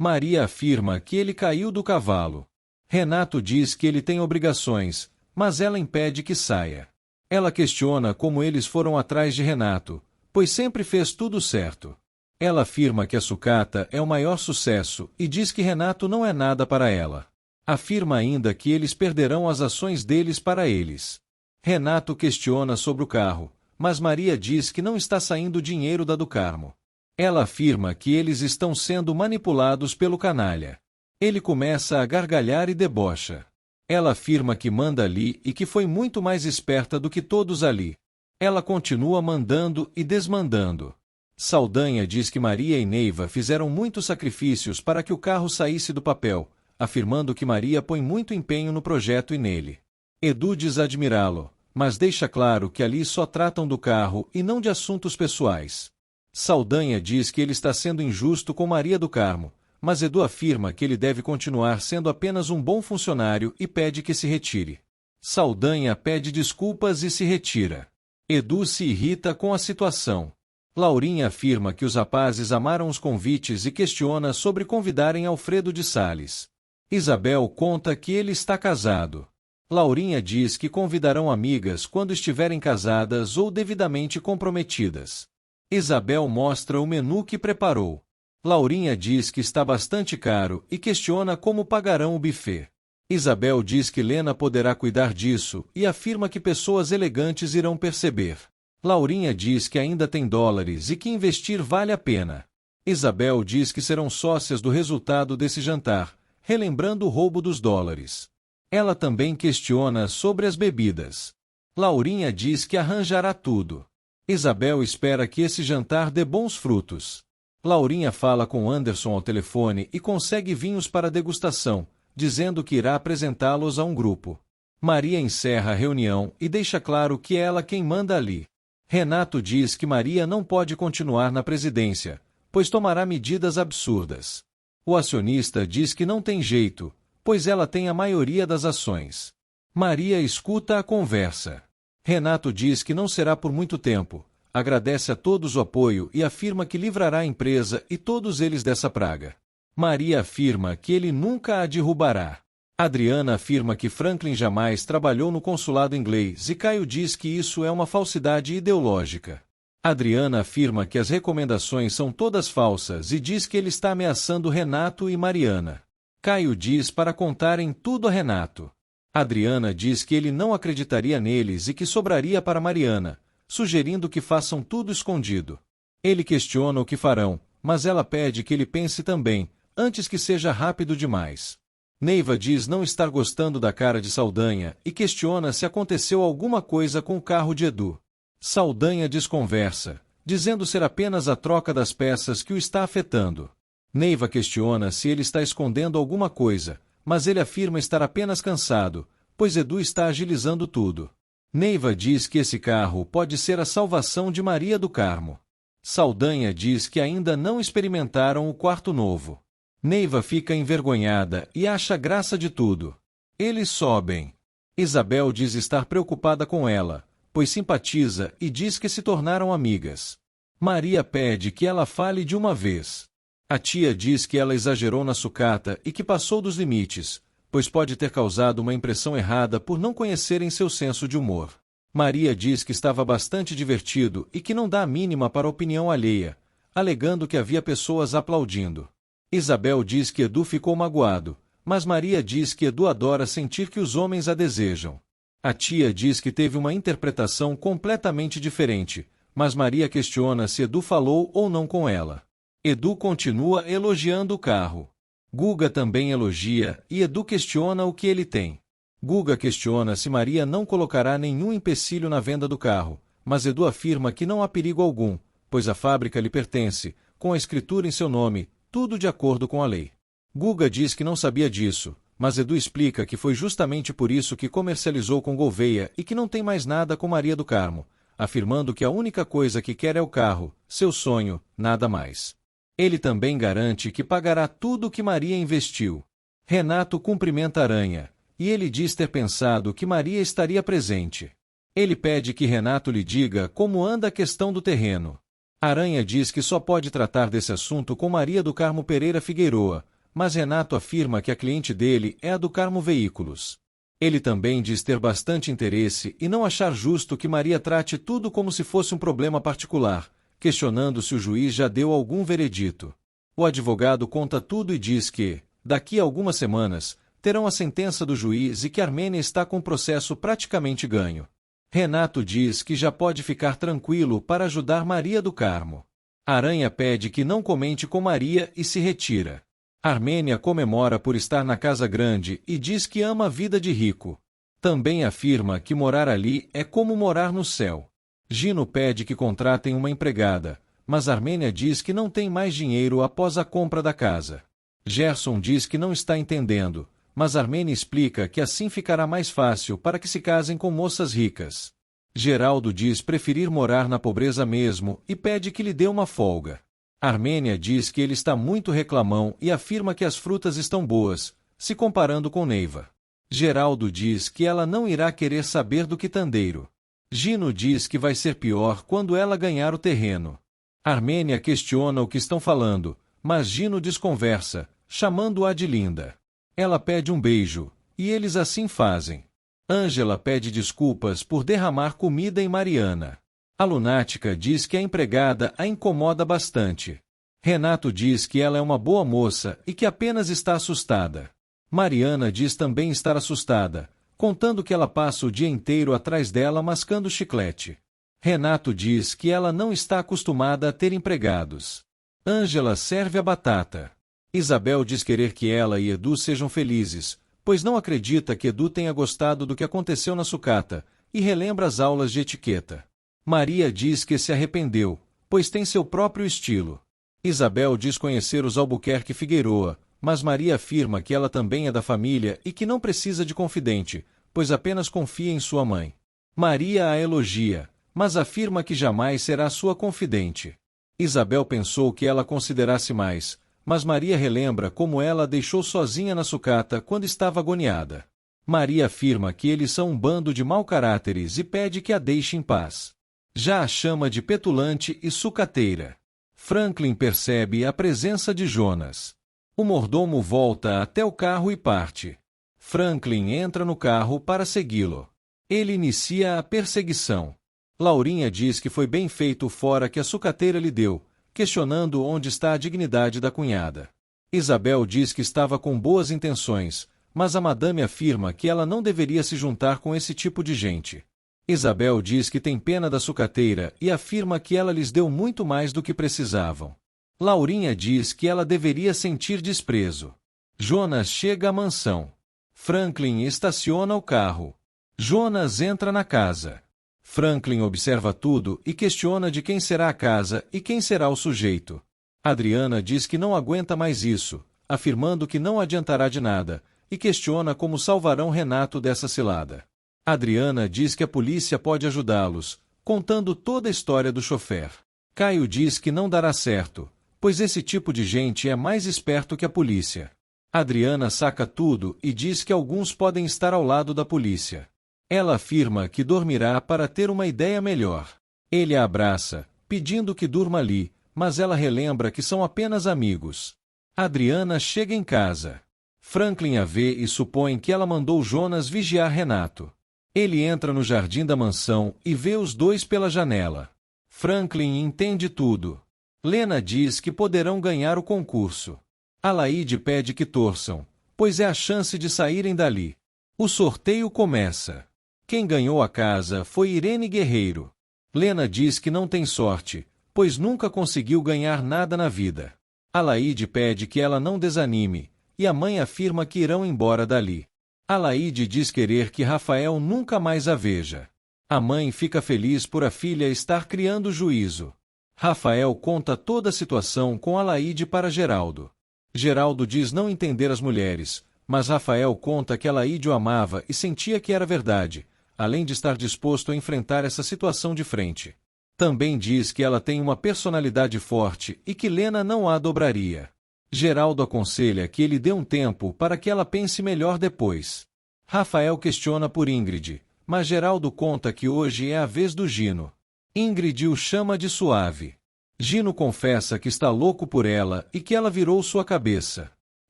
Maria afirma que ele caiu do cavalo. Renato diz que ele tem obrigações, mas ela impede que saia. Ela questiona como eles foram atrás de Renato, pois sempre fez tudo certo. Ela afirma que a sucata é o maior sucesso e diz que Renato não é nada para ela. Afirma ainda que eles perderão as ações deles para eles. Renato questiona sobre o carro, mas Maria diz que não está saindo dinheiro da do Carmo. Ela afirma que eles estão sendo manipulados pelo canalha. Ele começa a gargalhar e debocha. Ela afirma que manda ali e que foi muito mais esperta do que todos ali. Ela continua mandando e desmandando. Saldanha diz que Maria e Neiva fizeram muitos sacrifícios para que o carro saísse do papel, afirmando que Maria põe muito empenho no projeto e nele. Edu diz admirá-lo, mas deixa claro que ali só tratam do carro e não de assuntos pessoais. Saldanha diz que ele está sendo injusto com Maria do Carmo, mas Edu afirma que ele deve continuar sendo apenas um bom funcionário e pede que se retire. Saldanha pede desculpas e se retira. Edu se irrita com a situação. Laurinha afirma que os rapazes amaram os convites e questiona sobre convidarem Alfredo de Sales. Isabel conta que ele está casado. Laurinha diz que convidarão amigas quando estiverem casadas ou devidamente comprometidas. Isabel mostra o menu que preparou. Laurinha diz que está bastante caro e questiona como pagarão o buffet. Isabel diz que Lena poderá cuidar disso e afirma que pessoas elegantes irão perceber. Laurinha diz que ainda tem dólares e que investir vale a pena. Isabel diz que serão sócias do resultado desse jantar, relembrando o roubo dos dólares. Ela também questiona sobre as bebidas. Laurinha diz que arranjará tudo. Isabel espera que esse jantar dê bons frutos. Laurinha fala com Anderson ao telefone e consegue vinhos para degustação, dizendo que irá apresentá-los a um grupo. Maria encerra a reunião e deixa claro que é ela quem manda ali. Renato diz que Maria não pode continuar na presidência, pois tomará medidas absurdas. O acionista diz que não tem jeito, pois ela tem a maioria das ações. Maria escuta a conversa. Renato diz que não será por muito tempo, agradece a todos o apoio e afirma que livrará a empresa e todos eles dessa praga. Maria afirma que ele nunca a derrubará. Adriana afirma que Franklin jamais trabalhou no consulado inglês e Caio diz que isso é uma falsidade ideológica. Adriana afirma que as recomendações são todas falsas e diz que ele está ameaçando Renato e Mariana. Caio diz para contarem tudo a Renato. Adriana diz que ele não acreditaria neles e que sobraria para Mariana, sugerindo que façam tudo escondido. Ele questiona o que farão, mas ela pede que ele pense também, antes que seja rápido demais. Neiva diz não estar gostando da cara de Saldanha e questiona se aconteceu alguma coisa com o carro de Edu. Saldanha desconversa, dizendo ser apenas a troca das peças que o está afetando. Neiva questiona se ele está escondendo alguma coisa, mas ele afirma estar apenas cansado, pois Edu está agilizando tudo. Neiva diz que esse carro pode ser a salvação de Maria do Carmo. Saldanha diz que ainda não experimentaram o quarto novo. Neiva fica envergonhada e acha graça de tudo. Eles sobem. Isabel diz estar preocupada com ela, pois simpatiza e diz que se tornaram amigas. Maria pede que ela fale de uma vez. A tia diz que ela exagerou na sucata e que passou dos limites, pois pode ter causado uma impressão errada por não conhecerem seu senso de humor. Maria diz que estava bastante divertido e que não dá a mínima para a opinião alheia, alegando que havia pessoas aplaudindo. Isabel diz que Edu ficou magoado, mas Maria diz que Edu adora sentir que os homens a desejam. A tia diz que teve uma interpretação completamente diferente, mas Maria questiona se Edu falou ou não com ela. Edu continua elogiando o carro. Guga também elogia e Edu questiona o que ele tem. Guga questiona se Maria não colocará nenhum empecilho na venda do carro, mas Edu afirma que não há perigo algum, pois a fábrica lhe pertence, com a escritura em seu nome, tudo de acordo com a lei. Guga diz que não sabia disso, mas Edu explica que foi justamente por isso que comercializou com Gouveia e que não tem mais nada com Maria do Carmo, afirmando que a única coisa que quer é o carro, seu sonho, nada mais. Ele também garante que pagará tudo o que Maria investiu. Renato cumprimenta Aranha, e ele diz ter pensado que Maria estaria presente. Ele pede que Renato lhe diga como anda a questão do terreno. Aranha diz que só pode tratar desse assunto com Maria do Carmo Pereira Figueroa, mas Renato afirma que a cliente dele é a do Carmo Veículos. Ele também diz ter bastante interesse e não achar justo que Maria trate tudo como se fosse um problema particular, questionando se o juiz já deu algum veredito. O advogado conta tudo e diz que, daqui a algumas semanas, terão a sentença do juiz e que Armênia está com o processo praticamente ganho. Renato diz que já pode ficar tranquilo para ajudar Maria do Carmo. Aranha pede que não comente com Maria e se retira. Armênia comemora por estar na casa grande e diz que ama a vida de rico. Também afirma que morar ali é como morar no céu. Gino pede que contratem uma empregada, mas Armênia diz que não tem mais dinheiro após a compra da casa. Gerson diz que não está entendendo, mas Armênia explica que assim ficará mais fácil para que se casem com moças ricas. Geraldo diz preferir morar na pobreza mesmo e pede que lhe dê uma folga. Armênia diz que ele está muito reclamão e afirma que as frutas estão boas, se comparando com Neiva. Geraldo diz que ela não irá querer saber do quitandeiro. Gino diz que vai ser pior quando ela ganhar o terreno. Armênia questiona o que estão falando, mas Gino desconversa, chamando-a de linda. Ela pede um beijo, e eles assim fazem. Ângela pede desculpas por derramar comida em Mariana. A lunática diz que a empregada a incomoda bastante. Renato diz que ela é uma boa moça e que apenas está assustada. Mariana diz também estar assustada, contando que ela passa o dia inteiro atrás dela mascando chiclete. Renato diz que ela não está acostumada a ter empregados. Ângela serve a batata. Isabel diz querer que ela e Edu sejam felizes, pois não acredita que Edu tenha gostado do que aconteceu na sucata, e relembra as aulas de etiqueta. Maria diz que se arrependeu, pois tem seu próprio estilo. Isabel diz conhecer os Albuquerque Figueroa, mas Maria afirma que ela também é da família e que não precisa de confidente, pois apenas confia em sua mãe. Maria a elogia, mas afirma que jamais será sua confidente. Isabel pensou que ela considerasse mais, mas Maria relembra como ela a deixou sozinha na sucata quando estava agoniada. Maria afirma que eles são um bando de mau caráteres e pede que a deixe em paz. Já a chama de petulante e sucateira. Franklin percebe a presença de Jonas. O mordomo volta até o carro e parte. Franklin entra no carro para segui-lo. Ele inicia a perseguição. Laurinha diz que foi bem feito o fora que a sucateira lhe deu, questionando onde está a dignidade da cunhada. Isabel diz que estava com boas intenções, mas a madame afirma que ela não deveria se juntar com esse tipo de gente. Isabel diz que tem pena da sucateira e afirma que ela lhes deu muito mais do que precisavam. Laurinha diz que ela deveria sentir desprezo. Jonas chega à mansão. Franklin estaciona o carro. Jonas entra na casa. Franklin observa tudo e questiona de quem será a casa e quem será o sujeito. Adriana diz que não aguenta mais isso, afirmando que não adiantará de nada, e questiona como salvarão Renato dessa cilada. Adriana diz que a polícia pode ajudá-los, contando toda a história do chofer. Caio diz que não dará certo, pois esse tipo de gente é mais esperto que a polícia. Adriana saca tudo e diz que alguns podem estar ao lado da polícia. Ela afirma que dormirá para ter uma ideia melhor. Ele a abraça, pedindo que durma ali, mas ela relembra que são apenas amigos. Adriana chega em casa. Franklin a vê e supõe que ela mandou Jonas vigiar Renato. Ele entra no jardim da mansão e vê os dois pela janela. Franklin entende tudo. Lena diz que poderão ganhar o concurso. Alaide pede que torçam, pois é a chance de saírem dali. O sorteio começa. Quem ganhou a casa foi Irene Guerreiro. Lena diz que não tem sorte, pois nunca conseguiu ganhar nada na vida. Alaide pede que ela não desanime, e a mãe afirma que irão embora dali. Alaide diz querer que Rafael nunca mais a veja. A mãe fica feliz por a filha estar criando juízo. Rafael conta toda a situação com Alaide para Geraldo. Geraldo diz não entender as mulheres, mas Rafael conta que Alaide o amava e sentia que era verdade, além de estar disposto a enfrentar essa situação de frente. Também diz que ela tem uma personalidade forte e que Lena não a dobraria. Geraldo aconselha que ele dê um tempo para que ela pense melhor depois. Rafael questiona por Ingrid, mas Geraldo conta que hoje é a vez do Gino. Ingrid o chama de suave. Gino confessa que está louco por ela e que ela virou sua cabeça.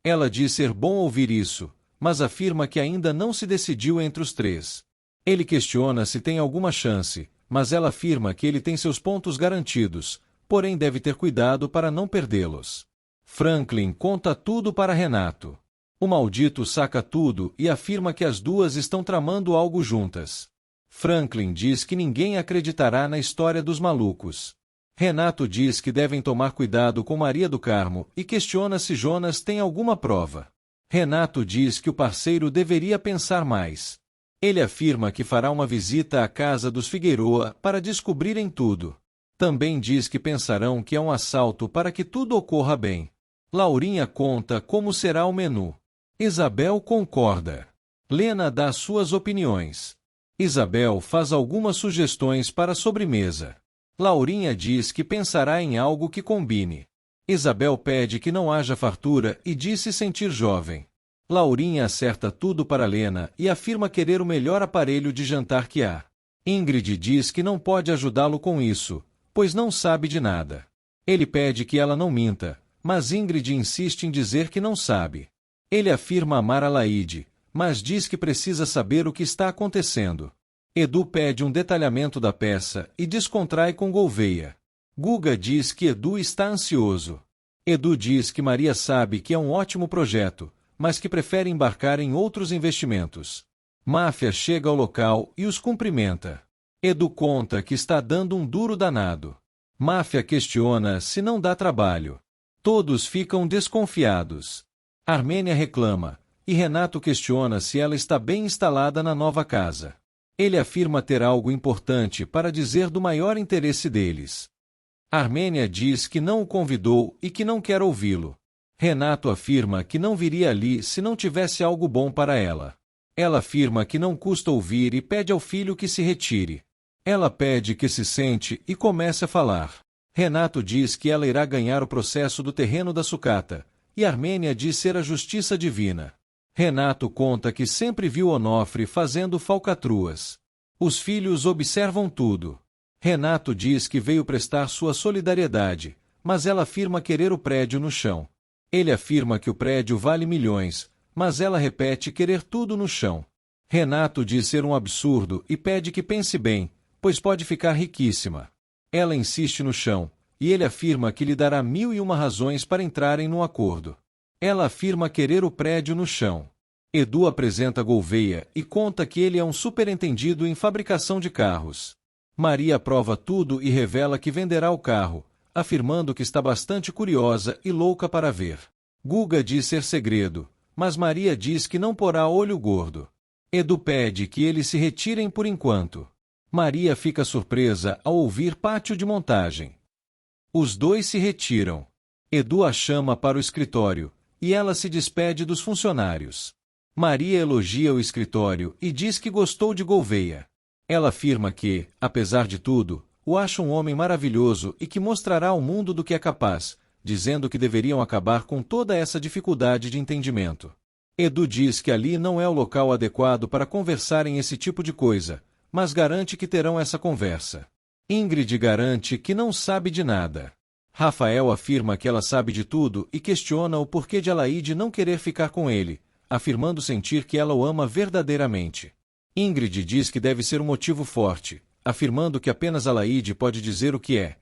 Ela diz ser bom ouvir isso, mas afirma que ainda não se decidiu entre os três. Ele questiona se tem alguma chance, mas ela afirma que ele tem seus pontos garantidos, porém deve ter cuidado para não perdê-los. Franklin conta tudo para Renato. O maldito saca tudo e afirma que as duas estão tramando algo juntas. Franklin diz que ninguém acreditará na história dos malucos. Renato diz que devem tomar cuidado com Maria do Carmo e questiona se Jonas tem alguma prova. Renato diz que o parceiro deveria pensar mais. Ele afirma que fará uma visita à casa dos Figueroa para descobrirem tudo. Também diz que pensarão que é um assalto para que tudo ocorra bem. Laurinha conta como será o menu. Isabel concorda. Lena dá suas opiniões. Isabel faz algumas sugestões para a sobremesa. Laurinha diz que pensará em algo que combine. Isabel pede que não haja fartura e diz se sentir jovem. Laurinha acerta tudo para Lena e afirma querer o melhor aparelho de jantar que há. Ingrid diz que não pode ajudá-lo com isso, pois não sabe de nada. Ele pede que ela não minta, mas Ingrid insiste em dizer que não sabe. Ele afirma amar a Laide, mas diz que precisa saber o que está acontecendo. Edu pede um detalhamento da peça e descontrai com Gouveia. Guga diz que Edu está ansioso. Edu diz que Maria sabe que é um ótimo projeto, mas que prefere embarcar em outros investimentos. Máfia chega ao local e os cumprimenta. Edu conta que está dando um duro danado. Máfia questiona se não dá trabalho. Todos ficam desconfiados. Armênia reclama, e Renato questiona se ela está bem instalada na nova casa. Ele afirma ter algo importante para dizer do maior interesse deles. Armênia diz que não o convidou e que não quer ouvi-lo. Renato afirma que não viria ali se não tivesse algo bom para ela. Ela afirma que não custa ouvir e pede ao filho que se retire. Ela pede que se sente e comece a falar. Renato diz que ela irá ganhar o processo do terreno da sucata, e Armênia diz ser a justiça divina. Renato conta que sempre viu Onofre fazendo falcatruas. Os filhos observam tudo. Renato diz que veio prestar sua solidariedade, mas ela afirma querer o prédio no chão. Ele afirma que o prédio vale milhões, mas ela repete querer tudo no chão. Renato diz ser um absurdo e pede que pense bem, pois pode ficar riquíssima. Ela insiste no chão, e ele afirma que lhe dará 1001 razões para entrarem num acordo. Ela afirma querer o prédio no chão. Edu apresenta Gouveia e conta que ele é um superentendido em fabricação de carros. Maria aprova tudo e revela que venderá o carro, afirmando que está bastante curiosa e louca para ver. Guga diz ser segredo, mas Maria diz que não porá olho gordo. Edu pede que eles se retirem por enquanto. Maria fica surpresa ao ouvir pátio de montagem. Os dois se retiram. Edu a chama para o escritório, e ela se despede dos funcionários. Maria elogia o escritório e diz que gostou de Gouveia. Ela afirma que, apesar de tudo, o acha um homem maravilhoso e que mostrará ao mundo do que é capaz, dizendo que deveriam acabar com toda essa dificuldade de entendimento. Edu diz que ali não é o local adequado para conversarem esse tipo de coisa, mas garante que terão essa conversa. Ingrid garante que não sabe de nada. Rafael afirma que ela sabe de tudo e questiona o porquê de Alaide não querer ficar com ele, afirmando sentir que ela o ama verdadeiramente. Ingrid diz que deve ser um motivo forte, afirmando que apenas Alaide pode dizer o que é.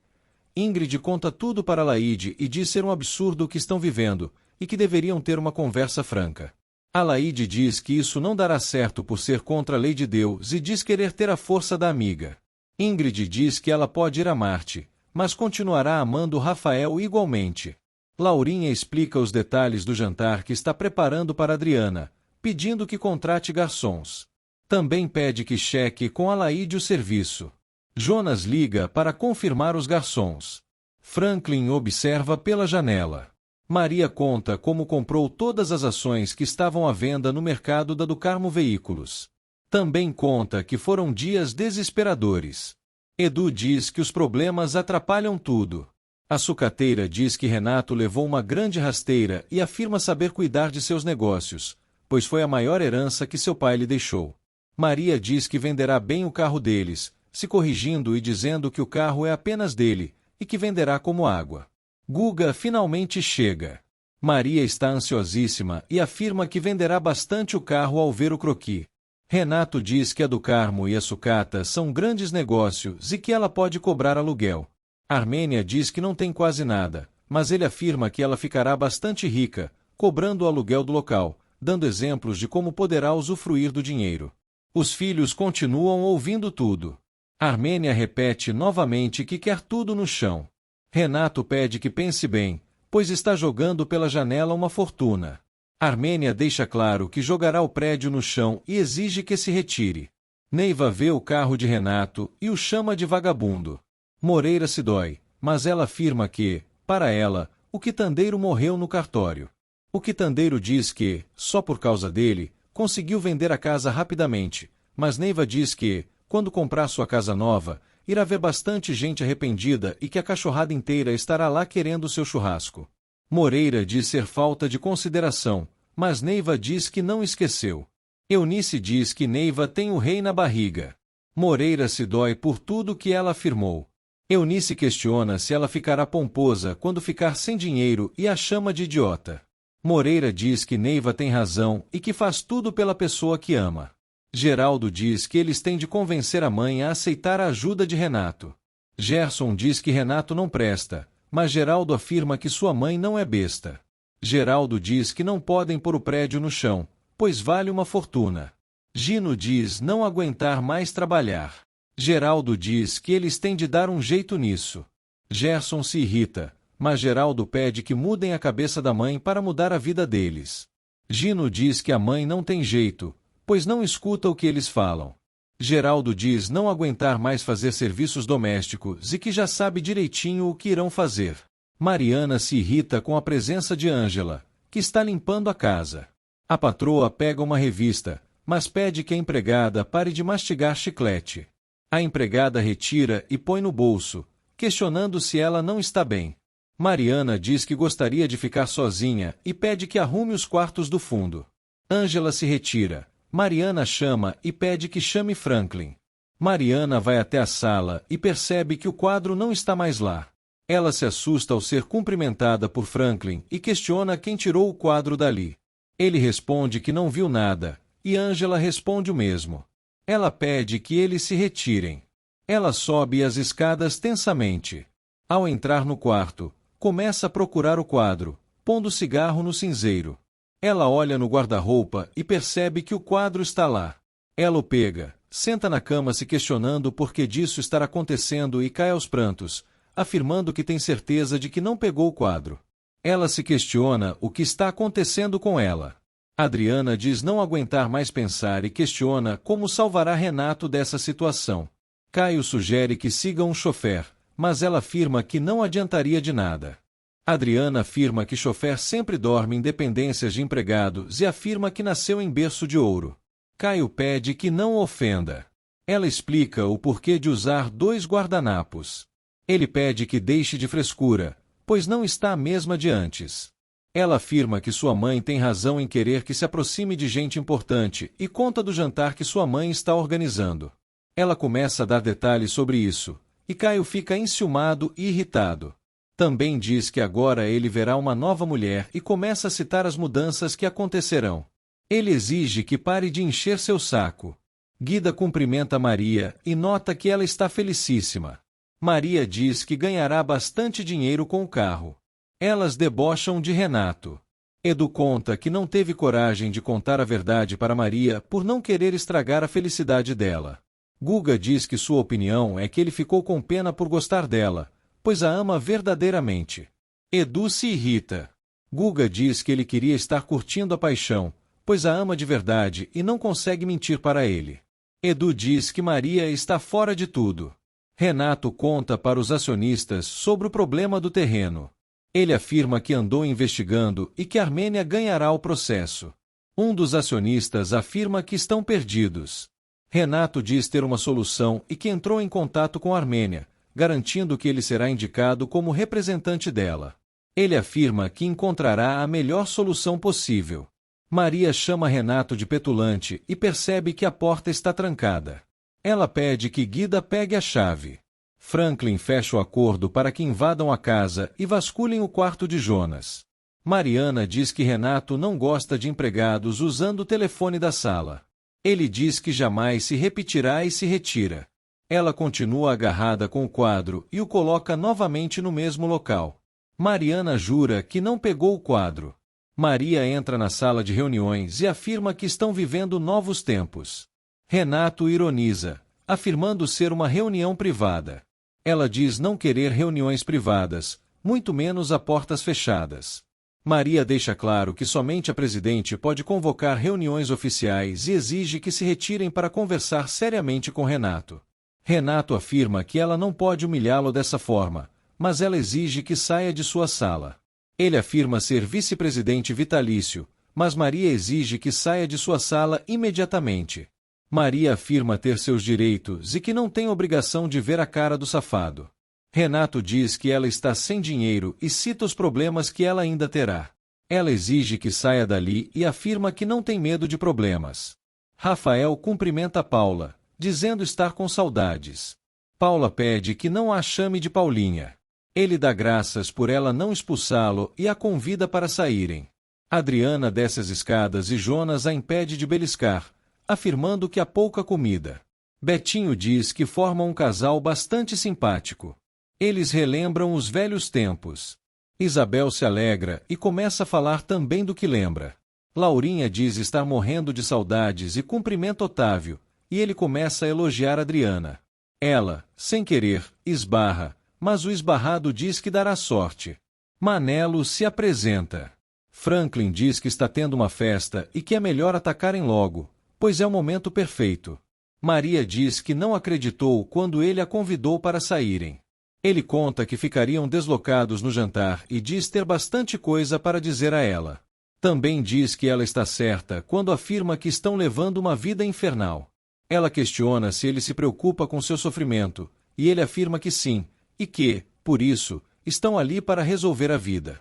Ingrid conta tudo para Alaide e diz ser um absurdo o que estão vivendo, e que deveriam ter uma conversa franca. Alaide diz que isso não dará certo por ser contra a lei de Deus e diz querer ter a força da amiga. Ingrid diz que ela pode ir a Marte, mas continuará amando Rafael igualmente. Laurinha explica os detalhes do jantar que está preparando para Adriana, pedindo que contrate garçons. Também pede que cheque com Alaide o serviço. Jonas liga para confirmar os garçons. Franklin observa pela janela. Maria conta como comprou todas as ações que estavam à venda no mercado da do Carmo Veículos. Também conta que foram dias desesperadores. Edu diz que os problemas atrapalham tudo. A sucateira diz que Renato levou uma grande rasteira e afirma saber cuidar de seus negócios, pois foi a maior herança que seu pai lhe deixou. Maria diz que venderá bem o carro deles, se corrigindo e dizendo que o carro é apenas dele, e que venderá como água. Guga finalmente chega. Maria está ansiosíssima e afirma que venderá bastante o carro ao ver o croquis. Renato diz que a do Carmo e a sucata são grandes negócios e que ela pode cobrar aluguel. Armênia diz que não tem quase nada, mas ele afirma que ela ficará bastante rica, cobrando o aluguel do local, dando exemplos de como poderá usufruir do dinheiro. Os filhos continuam ouvindo tudo. Armênia repete novamente que quer tudo no chão. Renato pede que pense bem, pois está jogando pela janela uma fortuna. Armênia deixa claro que jogará o prédio no chão e exige que se retire. Neiva vê o carro de Renato e o chama de vagabundo. Moreira se dói, mas ela afirma que, para ela, o quitandeiro morreu no cartório. O quitandeiro diz que, só por causa dele, conseguiu vender a casa rapidamente, mas Neiva diz que, quando comprar sua casa nova, irá ver bastante gente arrependida e que a cachorrada inteira estará lá querendo seu churrasco. Moreira diz ser falta de consideração, mas Neiva diz que não esqueceu. Eunice diz que Neiva tem o rei na barriga. Moreira se dói por tudo que ela afirmou. Eunice questiona se ela ficará pomposa quando ficar sem dinheiro e a chama de idiota. Moreira diz que Neiva tem razão e que faz tudo pela pessoa que ama. Geraldo diz que eles têm de convencer a mãe a aceitar a ajuda de Renato. Gerson diz que Renato não presta, mas Geraldo afirma que sua mãe não é besta. Geraldo diz que não podem pôr o prédio no chão, pois vale uma fortuna. Gino diz não aguentar mais trabalhar. Geraldo diz que eles têm de dar um jeito nisso. Gerson se irrita, mas Geraldo pede que mudem a cabeça da mãe para mudar a vida deles. Gino diz que a mãe não tem jeito, pois não escuta o que eles falam. Geraldo diz não aguentar mais fazer serviços domésticos e que já sabe direitinho o que irão fazer. Mariana se irrita com a presença de Ângela, que está limpando a casa. A patroa pega uma revista, mas pede que a empregada pare de mastigar chiclete. A empregada retira e põe no bolso, questionando se ela não está bem. Mariana diz que gostaria de ficar sozinha e pede que arrume os quartos do fundo. Ângela se retira. Mariana chama e pede que chame Franklin. Mariana vai até a sala e percebe que o quadro não está mais lá. Ela se assusta ao ser cumprimentada por Franklin e questiona quem tirou o quadro dali. Ele responde que não viu nada, e Ângela responde o mesmo. Ela pede que eles se retirem. Ela sobe as escadas tensamente. Ao entrar no quarto, começa a procurar o quadro, pondo o cigarro no cinzeiro. Ela olha no guarda-roupa e percebe que o quadro está lá. Ela o pega, senta na cama se questionando por que disso estar acontecendo e cai aos prantos, afirmando que tem certeza de que não pegou o quadro. Ela se questiona o que está acontecendo com ela. Adriana diz não aguentar mais pensar e questiona como salvará Renato dessa situação. Caio sugere que sigam um chofer, mas ela afirma que não adiantaria de nada. Adriana afirma que chofer sempre dorme em dependências de empregados e afirma que nasceu em berço de ouro. Caio pede que não o ofenda. Ela explica o porquê de usar 2 guardanapos. Ele pede que deixe de frescura, pois não está a mesma de antes. Ela afirma que sua mãe tem razão em querer que se aproxime de gente importante e conta do jantar que sua mãe está organizando. Ela começa a dar detalhes sobre isso, e Caio fica enciumado e irritado. Também diz que agora ele verá uma nova mulher e começa a citar as mudanças que acontecerão. Ele exige que pare de encher seu saco. Guida cumprimenta Maria e nota que ela está felicíssima. Maria diz que ganhará bastante dinheiro com o carro. Elas debocham de Renato. Edu conta que não teve coragem de contar a verdade para Maria por não querer estragar a felicidade dela. Guga diz que sua opinião é que ele ficou com pena por gostar dela, pois a ama verdadeiramente. Edu se irrita. Guga diz que ele queria estar curtindo a paixão, pois a ama de verdade e não consegue mentir para ele. Edu diz que Maria está fora de tudo. Renato conta para os acionistas sobre o problema do terreno. Ele afirma que andou investigando e que Armênia ganhará o processo. Um dos acionistas afirma que estão perdidos. Renato diz ter uma solução e que entrou em contato com Armênia, garantindo que ele será indicado como representante dela. Ele afirma que encontrará a melhor solução possível. Maria chama Renato de petulante e percebe que a porta está trancada. Ela pede que Guida pegue a chave. Franklin fecha o acordo para que invadam a casa e vasculhem o quarto de Jonas. Mariana diz que Renato não gosta de empregados usando o telefone da sala. Ele diz que jamais se repetirá e se retira. Ela continua agarrada com o quadro e o coloca novamente no mesmo local. Mariana jura que não pegou o quadro. Maria entra na sala de reuniões e afirma que estão vivendo novos tempos. Renato ironiza, afirmando ser uma reunião privada. Ela diz não querer reuniões privadas, muito menos a portas fechadas. Maria deixa claro que somente a presidente pode convocar reuniões oficiais e exige que se retirem para conversar seriamente com Renato. Renato afirma que ela não pode humilhá-lo dessa forma, mas ela exige que saia de sua sala. Ele afirma ser vice-presidente vitalício, mas Maria exige que saia de sua sala imediatamente. Maria afirma ter seus direitos e que não tem obrigação de ver a cara do safado. Renato diz que ela está sem dinheiro e cita os problemas que ela ainda terá. Ela exige que saia dali e afirma que não tem medo de problemas. Rafael cumprimenta Paula, dizendo estar com saudades. Paula pede que não a chame de Paulinha. Ele dá graças por ela não expulsá-lo e a convida para saírem. Adriana desce as escadas e Jonas a impede de beliscar, afirmando que há pouca comida. Betinho diz que formam um casal bastante simpático. Eles relembram os velhos tempos. Isabel se alegra e começa a falar também do que lembra. Laurinha diz estar morrendo de saudades e cumprimenta Otávio, e ele começa a elogiar Adriana. Ela, sem querer, esbarra, mas o esbarrado diz que dará sorte. Manelo se apresenta. Franklin diz que está tendo uma festa e que é melhor atacarem logo, pois é o momento perfeito. Maria diz que não acreditou quando ele a convidou para saírem. Ele conta que ficariam deslocados no jantar e diz ter bastante coisa para dizer a ela. Também diz que ela está certa quando afirma que estão levando uma vida infernal. Ela questiona se ele se preocupa com seu sofrimento, e ele afirma que sim, e que, por isso, estão ali para resolver a vida.